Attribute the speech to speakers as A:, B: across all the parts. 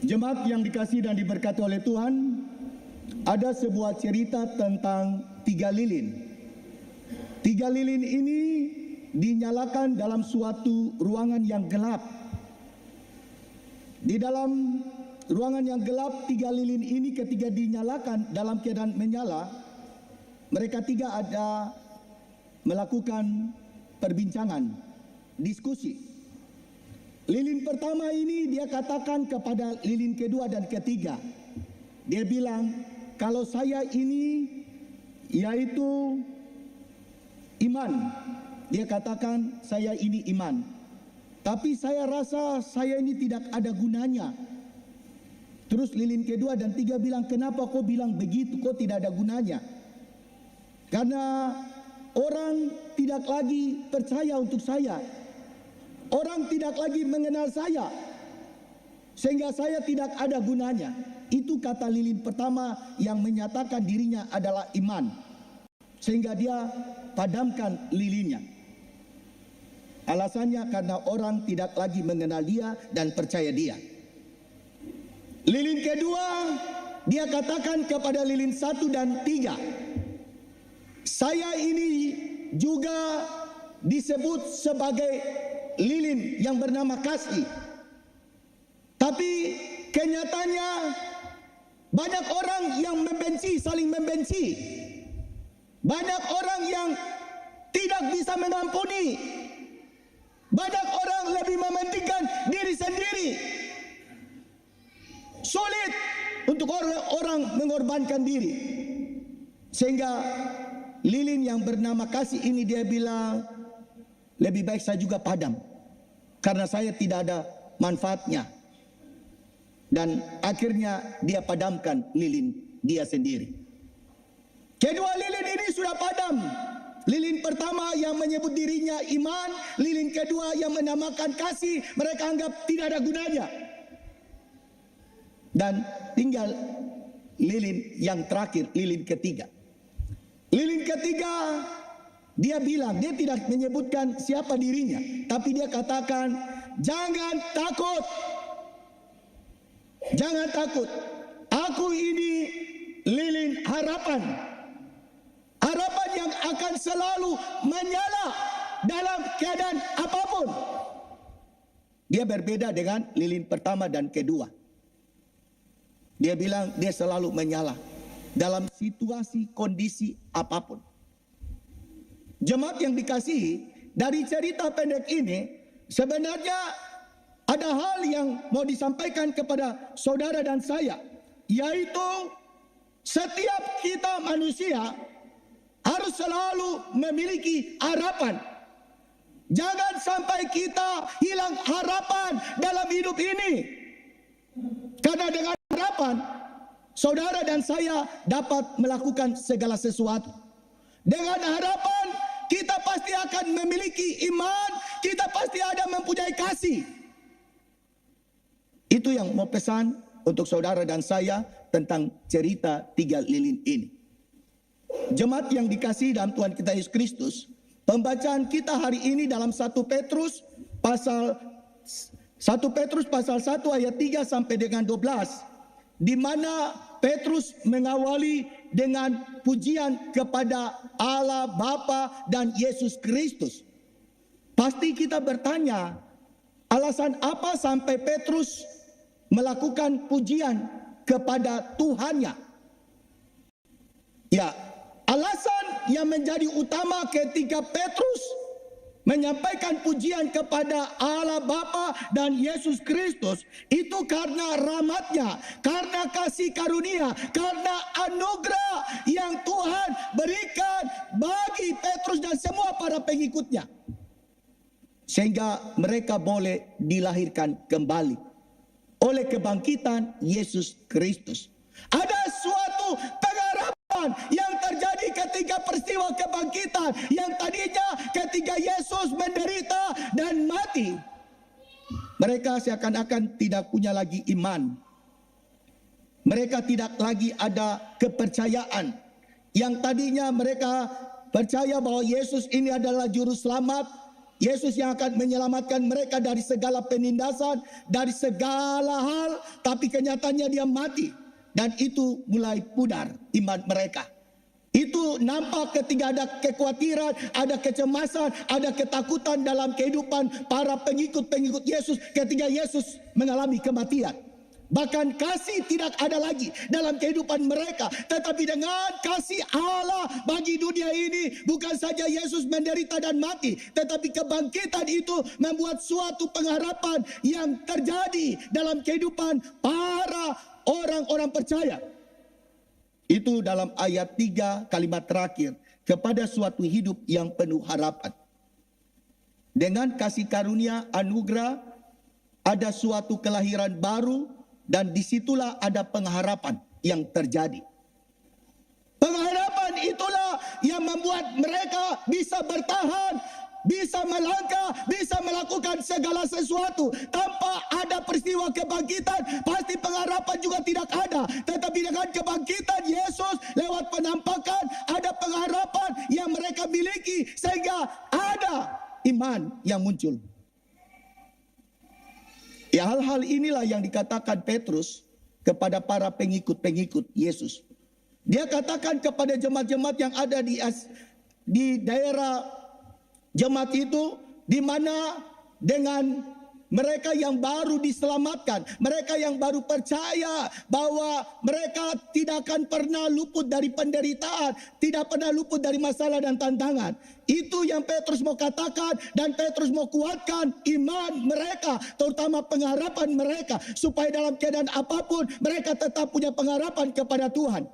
A: Jemaat yang dikasihi dan diberkati oleh Tuhan, ada sebuah cerita tentang 3 lilin. 3 lilin ini dinyalakan dalam suatu ruangan yang gelap. Di dalam ruangan yang gelap, 3 lilin ini ketika dinyalakan dalam keadaan menyala, mereka 3 ada melakukan perbincangan, diskusi. Lilin pertama ini dia katakan kepada lilin kedua dan ketiga. Dia bilang, kalau saya ini yaitu iman. Dia katakan, saya ini iman. Tapi saya rasa saya ini tidak ada gunanya. Terus lilin kedua dan tiga bilang, kenapa kau bilang begitu? Kau tidak ada gunanya. Karena orang tidak lagi percaya untuk saya. Orang tidak lagi mengenal saya, sehingga saya tidak ada gunanya. Itu kata lilin pertama yang menyatakan dirinya adalah iman, sehingga dia padamkan lilinnya. Alasannya karena orang tidak lagi mengenal dia dan percaya dia. Lilin kedua, dia katakan kepada lilin 1 dan 3, saya ini juga disebut sebagai lilin yang bernama kasih. Tapi kenyataannya banyak orang yang membenci, saling membenci. Banyak orang yang tidak bisa mengampuni. Banyak orang lebih mementingkan diri sendiri. Sulit untuk orang mengorbankan diri. Sehingga lilin yang bernama kasih ini dia bilang, lebih baik saya juga padam, karena saya tidak ada manfaatnya. Dan akhirnya dia padamkan lilin dia sendiri. Kedua lilin ini sudah padam. Lilin pertama yang menyebut dirinya iman, lilin kedua yang menamakan kasih, mereka anggap tidak ada gunanya. Dan tinggal lilin yang terakhir, lilin ketiga. Lilin ketiga, dia bilang, dia tidak menyebutkan siapa dirinya, tapi dia katakan, jangan takut. Jangan takut. Aku ini lilin harapan. Harapan yang akan selalu menyala dalam keadaan apapun. Dia berbeda dengan lilin pertama dan kedua. Dia bilang dia selalu menyala dalam situasi kondisi apapun. Jemaat yang dikasihi, dari cerita pendek ini sebenarnya ada hal yang mau disampaikan kepada saudara dan saya, yaitu setiap kita manusia harus selalu memiliki harapan. Jangan sampai kita hilang harapan dalam hidup ini. Karena dengan harapan, saudara dan saya dapat melakukan segala sesuatu. Dengan harapan, kita pasti akan memiliki iman, kita pasti ada mempunyai kasih. Itu yang mau pesan untuk saudara dan saya tentang cerita 3 lilin ini. Jemaat yang dikasihi dalam Tuhan kita Yesus Kristus, pembacaan kita hari ini dalam 1 Petrus pasal 1 ayat 3 sampai dengan 12, di mana Petrus mengawali dengan pujian kepada Allah Bapa dan Yesus Kristus. Pasti kita bertanya, alasan apa sampai Petrus melakukan pujian kepada Tuhannya? Ya, alasan yang menjadi utama ketika Petrus menyampaikan pujian kepada Allah Bapa dan Yesus Kristus itu karena rahmatnya, karena kasih karunia, karena anugerah yang Tuhan berikan bagi Petrus dan semua para pengikutnya, sehingga mereka boleh dilahirkan kembali oleh kebangkitan Yesus Kristus. Ada suatu pengharapan yang terjadi ketika peristiwa kebangkitan, yang tadinya ketika Yesus menderita dan mati, mereka seakan-akan tidak punya lagi iman. Mereka tidak lagi ada kepercayaan. Yang tadinya mereka percaya bahwa Yesus ini adalah juru selamat, Yesus yang akan menyelamatkan mereka dari segala penindasan, dari segala hal, tapi kenyataannya dia mati. Dan itu mulai pudar iman mereka. Itu nampak ketika ada kekhawatiran, ada kecemasan, ada ketakutan dalam kehidupan para pengikut-pengikut Yesus ketika Yesus mengalami kematian. Bahkan kasih tidak ada lagi dalam kehidupan mereka. Tetapi dengan kasih Allah bagi dunia ini, bukan saja Yesus menderita dan mati, tetapi kebangkitan itu membuat suatu pengharapan yang terjadi dalam kehidupan para orang-orang percaya. Itu dalam ayat 3 kalimat terakhir. Kepada suatu hidup yang penuh harapan. Dengan kasih karunia anugerah ada suatu kelahiran baru. Dan disitulah ada pengharapan yang terjadi. Pengharapan itulah yang membuat mereka bisa bertahan, bisa melangkah, bisa melakukan segala sesuatu. Tanpa ada peristiwa kebangkitan, pasti pengharapan juga tidak ada. Tetapi dengan kebangkitan Yesus lewat penampakan, ada pengharapan yang mereka miliki. Sehingga ada iman yang muncul. Ya, hal-hal inilah yang dikatakan Petrus kepada para pengikut-pengikut Yesus. Dia katakan kepada jemaat-jemaat yang ada di daerah jemaat itu, di mana dengan mereka yang baru diselamatkan, mereka yang baru percaya bahwa mereka tidak akan pernah luput dari penderitaan, tidak pernah luput dari masalah dan tantangan. Itu yang Petrus mau katakan, dan Petrus mau kuatkan iman mereka, terutama pengharapan mereka, supaya dalam keadaan apapun mereka tetap punya pengharapan kepada Tuhan.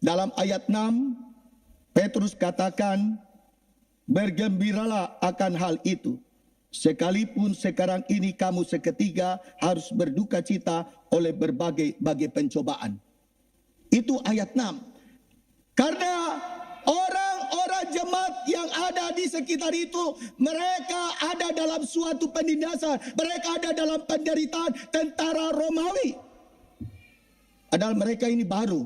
A: Dalam ayat 6, Petrus katakan, bergembiralah akan hal itu. Sekalipun sekarang ini kamu seketika harus berduka cita oleh berbagai pencobaan. Itu ayat 6. Karena orang-orang jemaat yang ada di sekitar itu, mereka ada dalam suatu penindasan. Mereka ada dalam penderitaan tentara Romawi. Padahal mereka ini baru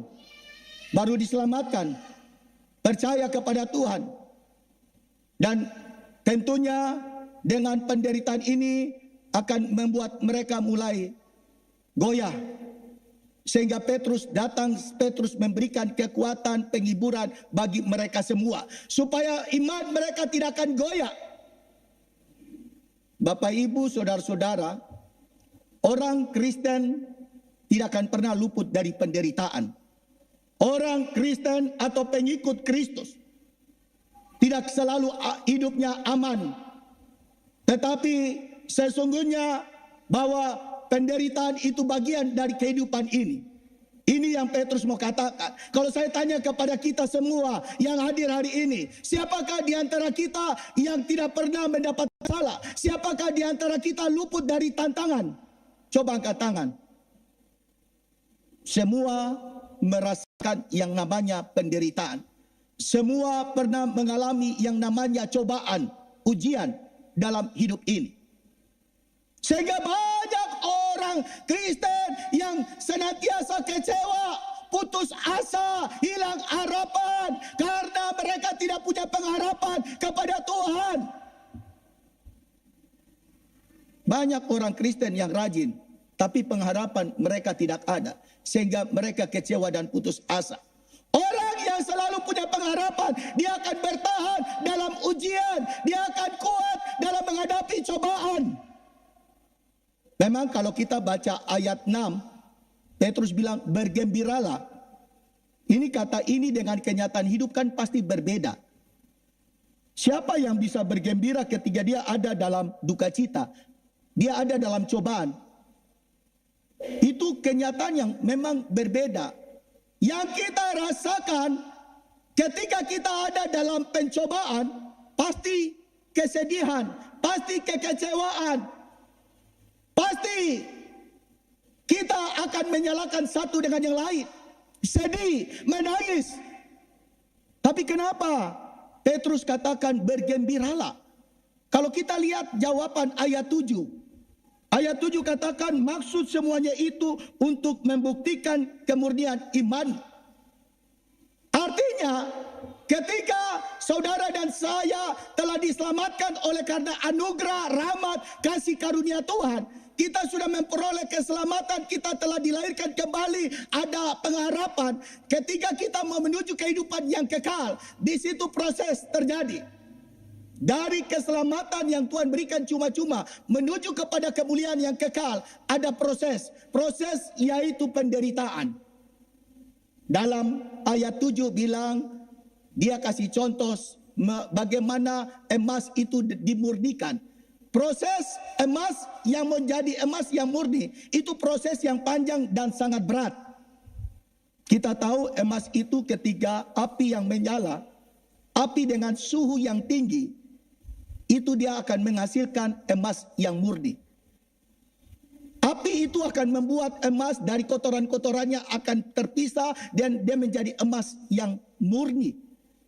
A: diselamatkan, percaya kepada Tuhan. Dan tentunya dengan penderitaan ini akan membuat mereka mulai goyah. Sehingga Petrus datang, Petrus memberikan kekuatan, penghiburan bagi mereka semua. Supaya iman mereka tidak akan goyah. Bapak, Ibu, Saudara-saudara, orang Kristen tidak akan pernah luput dari penderitaan. Orang Kristen atau pengikut Kristus tidak selalu hidupnya aman. Tetapi sesungguhnya bahwa penderitaan itu bagian dari kehidupan ini. Ini yang Petrus mau katakan. Kalau saya tanya kepada kita semua yang hadir hari ini, siapakah di antara kita yang tidak pernah mendapat masalah? Siapakah di antara kita luput dari tantangan? Coba angkat tangan. Semua merasakan yang namanya penderitaan. Semua pernah mengalami yang namanya cobaan, ujian dalam hidup ini. Sehingga banyak orang Kristen yang senantiasa kecewa, putus asa, hilang harapan karena mereka tidak punya pengharapan kepada Tuhan. Banyak orang Kristen yang rajin, tapi pengharapan mereka tidak ada, sehingga mereka kecewa dan putus asa. Orang yang selalu punya pengharapan, dia akan bertahan dalam ujian, dia akan kuat dalam menghadapi cobaan. Memang kalau kita baca ayat 6, Petrus bilang bergembiralah. Ini kata ini dengan kenyataan hidup kan pasti berbeda. Siapa yang bisa bergembira ketika dia ada dalam duka cita? Dia ada dalam cobaan. Itu kenyataan yang memang berbeda. Yang kita rasakan ketika kita ada dalam pencobaan, pasti kesedihan, pasti kekecewaan, pasti kita akan menyalahkan satu dengan yang lain, sedih, menangis. Tapi kenapa Petrus katakan bergembiralah? Kalau kita lihat jawaban ayat 7. Ayat 7 katakan maksud semuanya itu untuk membuktikan kemurnian iman. Artinya ketika saudara dan saya telah diselamatkan oleh karena anugerah, rahmat, kasih karunia Tuhan. Kita sudah memperoleh keselamatan, kita telah dilahirkan kembali, ada pengharapan. Ketika kita mau menuju kehidupan yang kekal, di situ proses terjadi. Dari keselamatan yang Tuhan berikan cuma-cuma menuju kepada kemuliaan yang kekal, ada proses. Proses yaitu penderitaan. Dalam ayat 7 bilang, dia kasih contoh bagaimana emas itu dimurnikan. Proses emas yang menjadi emas yang murni, itu proses yang panjang dan sangat berat. Kita tahu emas itu ketika api yang menyala, api dengan suhu yang tinggi, itu dia akan menghasilkan emas yang murni. Api itu akan membuat emas dari kotoran-kotorannya akan terpisah dan dia menjadi emas yang murni.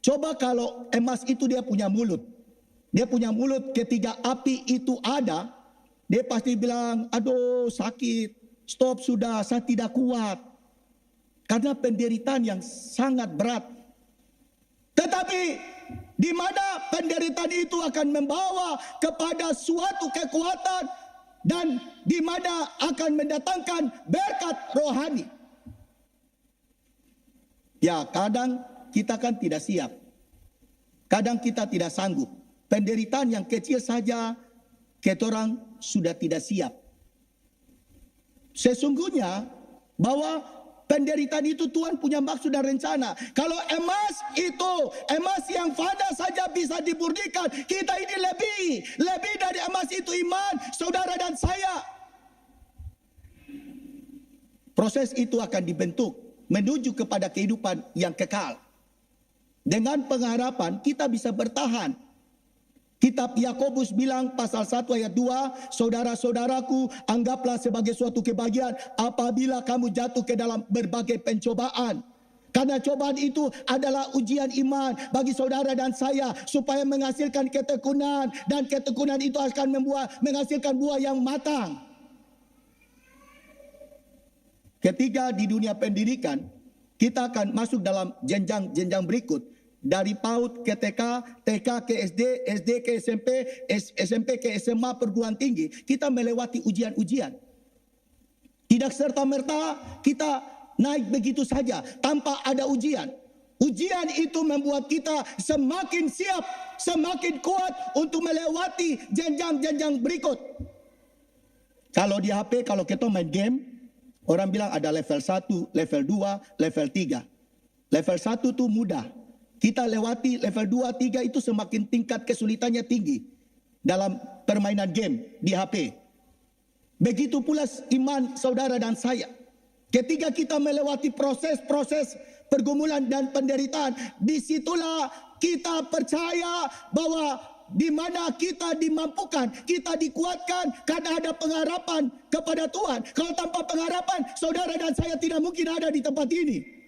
A: Coba kalau emas itu dia punya mulut. Dia punya mulut ketika api itu ada, dia pasti bilang, aduh sakit, stop sudah, saya tidak kuat. Karena penderitaan yang sangat berat. Tetapi di mana penderitaan itu akan membawa kepada suatu kekuatan dan di mana akan mendatangkan berkat rohani. Ya, kadang kita kan tidak siap. Kadang kita tidak sanggup. Penderitaan yang kecil saja kita orang sudah tidak siap. Sesungguhnya bahwa penderitaan itu Tuhan punya maksud dan rencana. Kalau emas itu, emas yang fana saja bisa dimurnikan, kita ini lebih dari emas itu iman, saudara dan saya. Proses itu akan dibentuk menuju kepada kehidupan yang kekal. Dengan pengharapan kita bisa bertahan. Kitab Yakobus bilang pasal 1 ayat 2, saudara-saudaraku, anggaplah sebagai suatu kebahagiaan apabila kamu jatuh ke dalam berbagai pencobaan. Karena cobaan itu adalah ujian iman bagi saudara dan saya supaya menghasilkan ketekunan, dan ketekunan itu akan menghasilkan buah yang matang. Ketika di dunia pendidikan, kita akan masuk dalam jenjang-jenjang berikut. Dari PAUD ke TK, TK ke SD, SD ke SMP, SMP ke SMA perguruan tinggi. Kita melewati ujian-ujian. Tidak serta-merta kita naik begitu saja tanpa ada ujian. Ujian itu membuat kita semakin siap, semakin kuat untuk melewati jenjang-jenjang berikut. Kalau di HP, kalau kita main game, orang bilang ada level 1, level 2, level 3. Level 1 itu mudah. Kita lewati level 2, 3 itu semakin tingkat kesulitannya tinggi dalam permainan game di HP. Begitu pula iman saudara dan saya. Ketika kita melewati proses-proses pergumulan dan penderitaan, disitulah kita percaya bahwa di mana kita dimampukan, kita dikuatkan karena ada pengharapan kepada Tuhan. Kalau tanpa pengharapan, saudara dan saya tidak mungkin ada di tempat ini.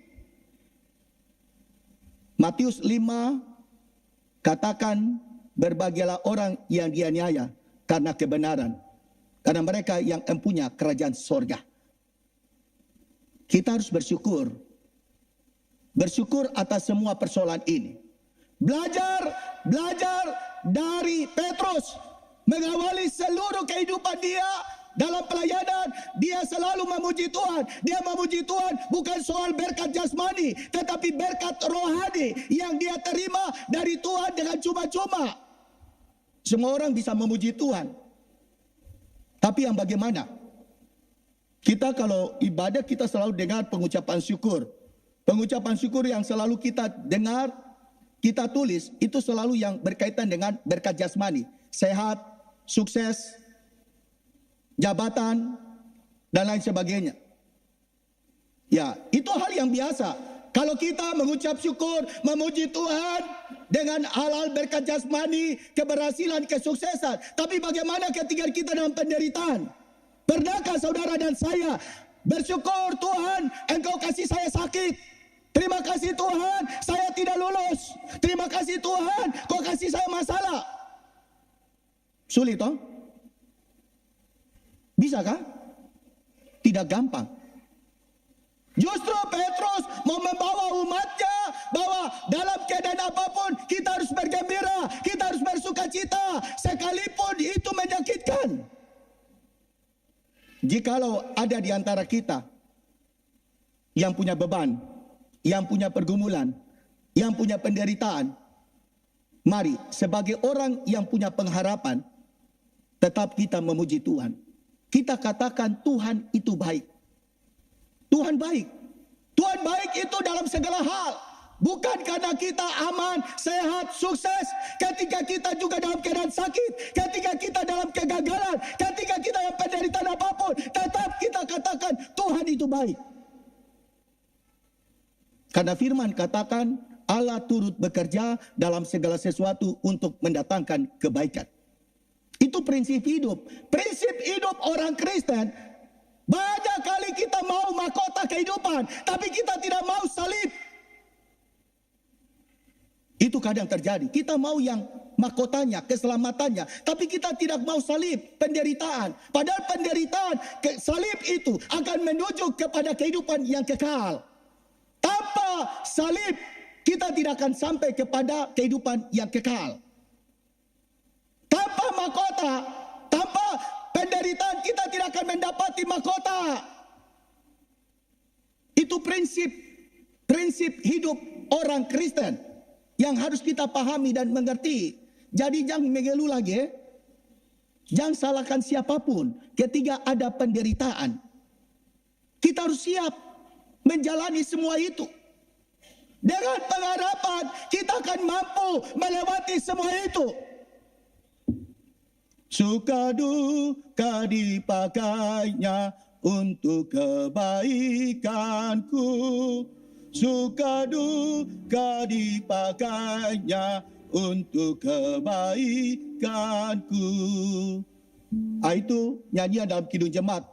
A: Matius 5 katakan, berbahagialah orang yang dianiaya karena kebenaran, karena mereka yang empunya kerajaan sorga. Kita harus bersyukur. Bersyukur atas semua persoalan ini. Belajar dari Petrus, mengawali seluruh kehidupan dia. Dalam pelayanan, dia selalu memuji Tuhan. Dia memuji Tuhan bukan soal berkat jasmani, tetapi berkat rohani yang dia terima dari Tuhan dengan cuma-cuma. Semua orang bisa memuji Tuhan. Tapi yang bagaimana? Kita kalau ibadah, kita selalu dengar pengucapan syukur. Pengucapan syukur yang selalu kita dengar, kita tulis, itu selalu yang berkaitan dengan berkat jasmani. Sehat, sukses, jabatan, dan lain sebagainya. Ya, itu hal yang biasa. Kalau kita mengucap syukur, memuji Tuhan dengan hal-hal berkat jasmani, keberhasilan, kesuksesan. Tapi bagaimana ketika kita dalam penderitaan? Pernahkah saudara dan saya bersyukur, Tuhan, Engkau kasih saya sakit. Terima kasih Tuhan, saya tidak lulus. Terima kasih Tuhan, Kau kasih saya masalah. Sulit toh? Bisakah? Tidak gampang. Justru Petrus mau membawa umatnya bahwa dalam keadaan apapun kita harus bergembira, kita harus bersuka cita, sekalipun itu menyakitkan. Jikalau ada di antara kita yang punya beban, yang punya pergumulan, yang punya penderitaan, mari sebagai orang yang punya pengharapan, tetap kita memuji Tuhan. Kita katakan Tuhan itu baik. Tuhan baik. Tuhan baik itu dalam segala hal. Bukan karena kita aman, sehat, sukses. Ketika kita juga dalam keadaan sakit. Ketika kita dalam kegagalan. Ketika kita dalam penderitaan apapun. Tetap kita katakan Tuhan itu baik. Karena firman katakan Allah turut bekerja dalam segala sesuatu untuk mendatangkan kebaikan. Itu prinsip hidup. Prinsip hidup orang Kristen. Banyak kali kita mau mahkota kehidupan, tapi kita tidak mau salib. Itu kadang terjadi. Kita mau yang mahkotanya, keselamatannya, tapi kita tidak mau salib, penderitaan. Padahal penderitaan, salib itu akan menuju kepada kehidupan yang kekal. Tanpa salib, kita tidak akan sampai kepada kehidupan yang kekal. Tanpa mahkota, tanpa penderitaan, kita tidak akan mendapati mahkota. Itu prinsip hidup orang Kristen yang harus kita pahami dan mengerti. Jadi jangan mengeluh lagi. Jangan salahkan siapapun ketika ada penderitaan. Kita harus siap menjalani semua itu. Dengan pengharapan kita akan mampu melewati semua itu. Suka duka dipakainya untuk kebaikanku. Suka duka dipakainya untuk kebaikanku. Itu nyanyian dalam Kidung Jemaat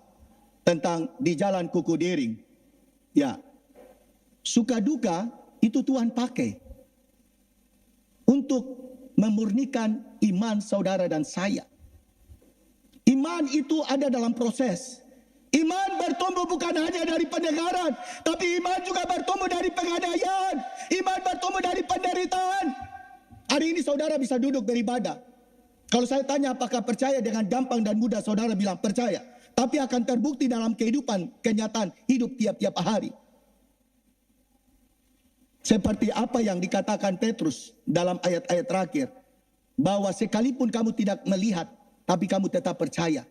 A: tentang di jalan kuku dering. Ya, suka duka itu Tuhan pakai untuk memurnikan iman saudara dan saya. Iman itu ada dalam proses. Iman bertumbuh bukan hanya dari pendengaran, tapi iman juga bertumbuh dari penganiayaan. Iman bertumbuh dari penderitaan. Hari ini saudara bisa duduk beribadah. Kalau saya tanya apakah percaya, dengan gampang dan mudah saudara bilang percaya. Tapi akan terbukti dalam kehidupan kenyataan hidup tiap-tiap hari. Seperti apa yang dikatakan Petrus dalam ayat-ayat terakhir. Bahwa sekalipun kamu tidak melihat, tapi kamu tetap percaya.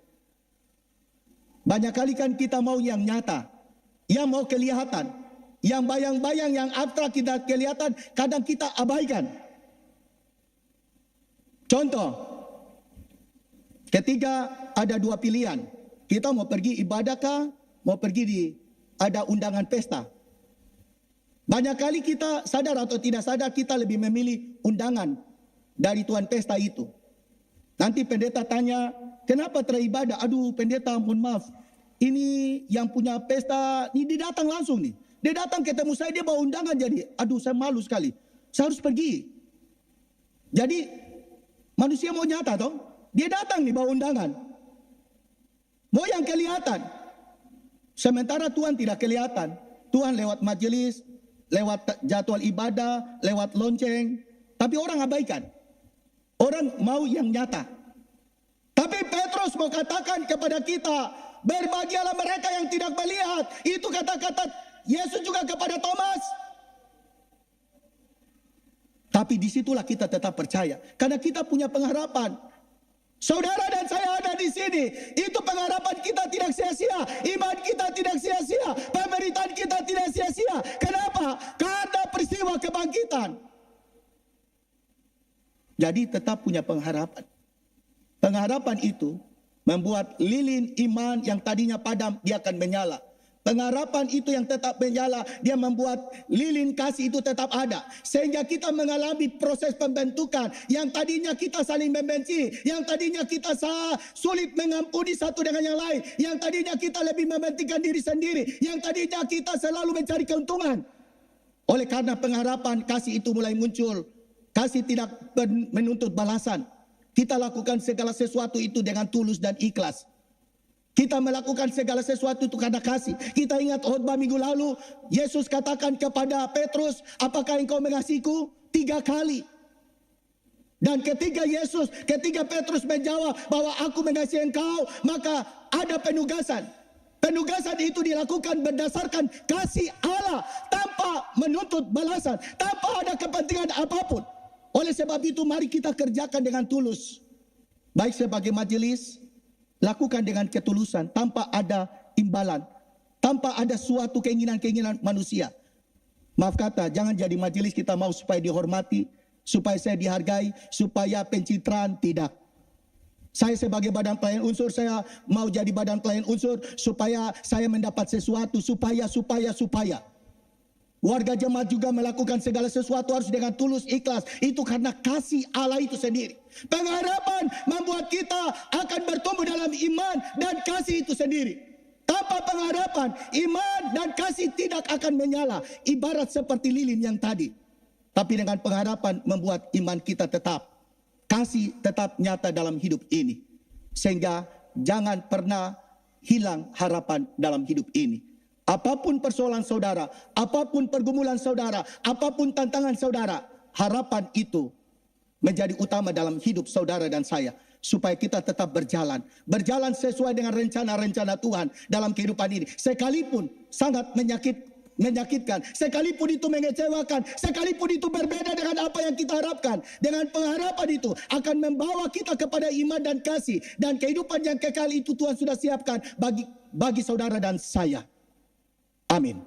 A: Banyak kali kan kita mau yang nyata, yang mau kelihatan, yang bayang-bayang, yang abstrak kita kelihatan, kadang kita abaikan. Contoh, ketika ada dua pilihan, kita mau pergi ibadahkah, mau pergi ada undangan pesta. Banyak kali kita sadar atau tidak sadar kita lebih memilih undangan dari tuan pesta itu. Nanti pendeta tanya, kenapa teribadah? Aduh pendeta mohon maaf, ini yang punya pesta, ini dia datang langsung nih. Dia datang ketemu saya, dia bawa undangan jadi, aduh saya malu sekali. Saya harus pergi. Jadi manusia mau nyata toh? Dia datang nih bawa undangan. Mau yang kelihatan. Sementara Tuhan tidak kelihatan. Tuhan lewat majelis, lewat jadwal ibadah, lewat lonceng. Tapi orang abaikan. Orang mau yang nyata. Tapi Petrus mau katakan kepada kita, berbahagialah mereka yang tidak melihat. Itu kata-kata Yesus juga kepada Thomas. Tapi disitulah kita tetap percaya. Karena kita punya pengharapan. Saudara dan saya ada di sini. Itu pengharapan kita tidak sia-sia. Iman kita tidak sia-sia. Pemberitaan kita tidak sia-sia. Kenapa? Karena peristiwa kebangkitan. Jadi tetap punya pengharapan. Pengharapan itu membuat lilin iman yang tadinya padam, dia akan menyala. Pengharapan itu yang tetap menyala, dia membuat lilin kasih itu tetap ada. Sehingga kita mengalami proses pembentukan. Yang tadinya kita saling membenci. Yang tadinya kita sulit mengampuni satu dengan yang lain. Yang tadinya kita lebih mementingkan diri sendiri. Yang tadinya kita selalu mencari keuntungan. Oleh karena pengharapan, kasih itu mulai muncul. Kasih tidak menuntut balasan. Kita lakukan segala sesuatu itu dengan tulus dan ikhlas. Kita melakukan segala sesuatu itu karena kasih. Kita ingat khotbah minggu lalu, Yesus katakan kepada Petrus, apakah engkau mengasihiku? 3 kali. Dan ketika Petrus menjawab bahwa aku mengasihi engkau, maka ada penugasan. Penugasan itu dilakukan berdasarkan kasih Allah tanpa menuntut balasan, tanpa ada kepentingan apapun. Oleh sebab itu mari kita kerjakan dengan tulus. Baik sebagai majelis, lakukan dengan ketulusan tanpa ada imbalan, tanpa ada suatu keinginan-keinginan manusia. Maaf kata, jangan jadi majelis kita mau supaya dihormati, supaya saya dihargai, supaya pencitraan, tidak. Saya sebagai badan pelayan unsur, saya mau jadi badan pelayan unsur supaya saya mendapat sesuatu, supaya. Warga jemaat juga melakukan segala sesuatu harus dengan tulus, ikhlas. Itu karena kasih Allah itu sendiri. Pengharapan membuat kita akan bertumbuh dalam iman dan kasih itu sendiri. Tanpa pengharapan, iman dan kasih tidak akan menyala. Ibarat seperti lilin yang tadi. Tapi dengan pengharapan membuat iman kita tetap. Kasih tetap nyata dalam hidup ini. Sehingga jangan pernah hilang harapan dalam hidup ini. Apapun persoalan saudara, apapun pergumulan saudara, apapun tantangan saudara, harapan itu menjadi utama dalam hidup saudara dan saya. Supaya kita tetap berjalan. Berjalan sesuai dengan rencana-rencana Tuhan dalam kehidupan ini. Sekalipun sangat menyakitkan, sekalipun itu mengecewakan, sekalipun itu berbeda dengan apa yang kita harapkan. Dengan pengharapan itu akan membawa kita kepada iman dan kasih. Dan kehidupan yang kekal itu Tuhan sudah siapkan bagi saudara dan saya. Amin.